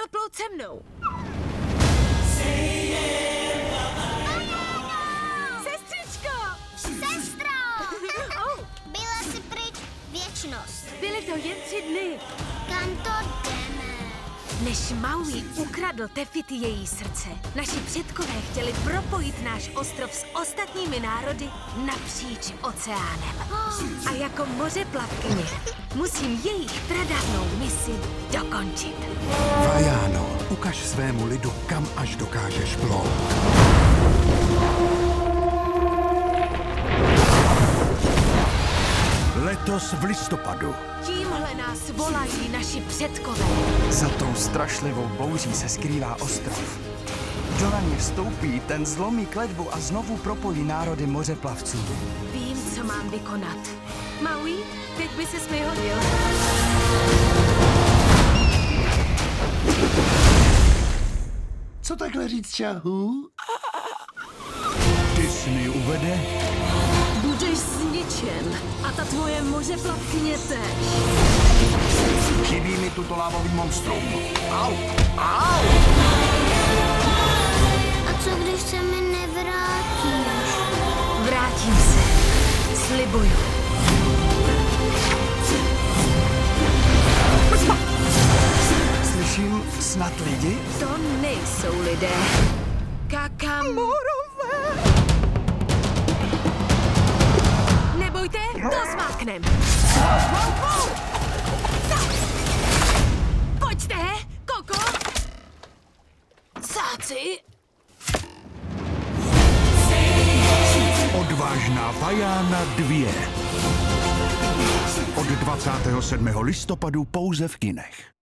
měl plout se mnou. Sestřičko! Sestro! Byla si pryč věčnost. Byly to jen 3 dny. Kam to jdeme? Než Maui ukradl Tefiti její srdce, naši předkové chtěli propojit náš ostrov s ostatními národy napříč oceánem. A jako mořeplavkyně musím jejich pradávnou misi dokončit. Vajano, ukaž svému lidu, kam až dokážeš plout. Letos v listopadu. Tímhle nás volají naši předkové. Za tou strašlivou bouří se skrývá ostrov. Do raně vstoupí, ten zlomí kletbu a znovu propojí národy mořeplavců. Vím, co mám vykonat. Maui, teď by ses mi hodil. Co takhle říct čahu? Disney uvede Budeš zničen a ta tvoje mořeplavkyně tež. Chybí mi tuto lávový monstrum. Au! Au! A co když se mi nevrátíš? Vrátím se. Slibuju. Slyším snad lidi? To nejsou lidé. Kakamorové! Nebojte, to zmáknem. Pojďte, Koko! Sáci! Odvážná Vajana 2. Od 27. listopadu pouze v kinech.